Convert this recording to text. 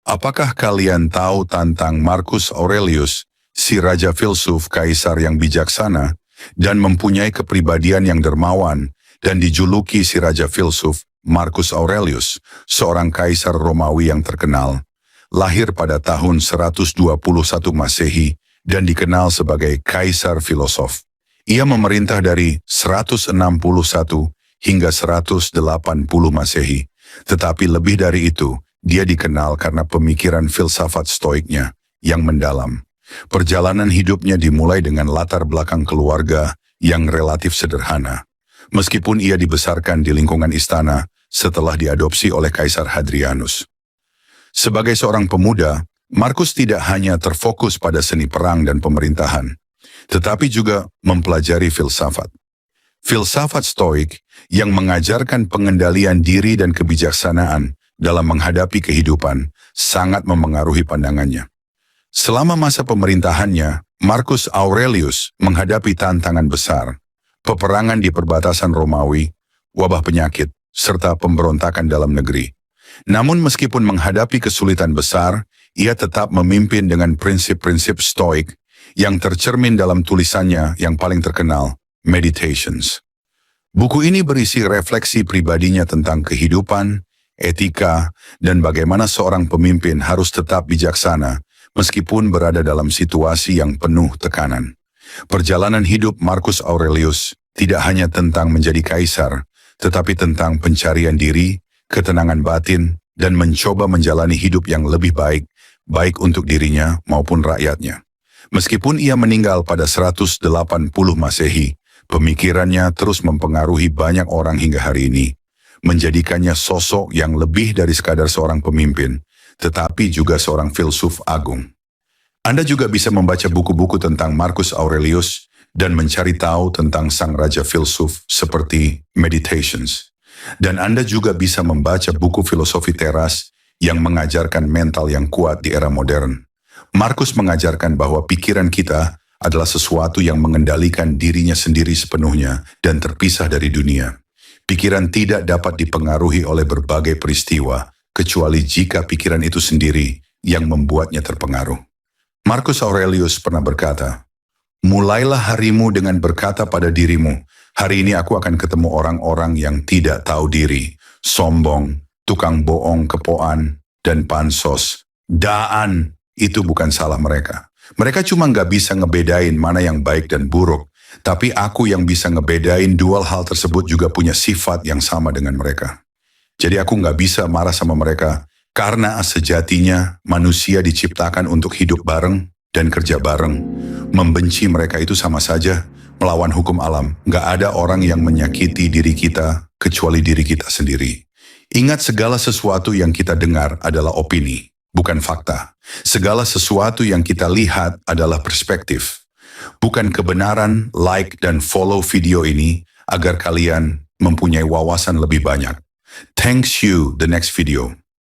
Apakah kalian tahu tentang Marcus Aurelius, si raja filsuf kaisar yang bijaksana dan mempunyai kepribadian yang dermawan dan dijuluki si raja filsuf Marcus Aurelius, seorang kaisar Romawi yang terkenal, lahir pada tahun 121 Masehi dan dikenal sebagai kaisar filosof. Ia memerintah dari 161 hingga 180 Masehi, tetapi lebih dari itu, dia dikenal karena pemikiran filsafat stoiknya yang mendalam. Perjalanan hidupnya dimulai dengan latar belakang keluarga yang relatif sederhana. Meskipun ia dibesarkan di lingkungan istana setelah diadopsi oleh Kaisar Hadrianus. Sebagai seorang pemuda, Marcus tidak hanya terfokus pada seni perang dan pemerintahan, tetapi juga mempelajari filsafat. Filsafat stoik yang mengajarkan pengendalian diri dan kebijaksanaan dalam menghadapi kehidupan sangat memengaruhi pandangannya. Selama masa pemerintahannya, Marcus Aurelius menghadapi tantangan besar, peperangan di perbatasan Romawi, wabah penyakit, serta pemberontakan dalam negeri. Namun meskipun menghadapi kesulitan besar, ia tetap memimpin dengan prinsip-prinsip stoik yang tercermin dalam tulisannya yang paling terkenal, Meditations. Buku ini berisi refleksi pribadinya tentang kehidupan, etika, dan bagaimana seorang pemimpin harus tetap bijaksana meskipun berada dalam situasi yang penuh tekanan. Perjalanan hidup Marcus Aurelius tidak hanya tentang menjadi kaisar, tetapi tentang pencarian diri, ketenangan batin, dan mencoba menjalani hidup yang lebih baik, baik untuk dirinya maupun rakyatnya. Meskipun ia meninggal pada 180 Masehi, pemikirannya terus mempengaruhi banyak orang hingga hari ini, menjadikannya sosok yang lebih dari sekadar seorang pemimpin, tetapi juga seorang filsuf agung. Anda juga bisa membaca buku-buku tentang Marcus Aurelius dan mencari tahu tentang sang raja filsuf seperti Meditations. Dan Anda juga bisa membaca buku filosofi teras yang mengajarkan mental yang kuat di era modern. Marcus mengajarkan bahwa pikiran kita adalah sesuatu yang mengendalikan dirinya sendiri sepenuhnya dan terpisah dari dunia. Pikiran tidak dapat dipengaruhi oleh berbagai peristiwa, kecuali jika pikiran itu sendiri yang membuatnya terpengaruh. Marcus Aurelius pernah berkata, "Mulailah harimu dengan berkata pada dirimu, hari ini aku akan ketemu orang-orang yang tidak tahu diri, sombong, tukang bohong kepoan, dan pansos. Daan, itu bukan salah mereka. Mereka cuma nggak bisa ngebedain mana yang baik dan buruk, tapi aku yang bisa ngebedain dua hal tersebut juga punya sifat yang sama dengan mereka. Jadi aku nggak bisa marah sama mereka, karena sejatinya manusia diciptakan untuk hidup bareng dan kerja bareng. Membenci mereka itu sama saja melawan hukum alam. Nggak ada orang yang menyakiti diri kita kecuali diri kita sendiri. Ingat, segala sesuatu yang kita dengar adalah opini, bukan fakta. Segala sesuatu yang kita lihat adalah perspektif. Bukan kebenaran, like dan follow video ini agar kalian mempunyai wawasan lebih banyak. Thanks you, the next video.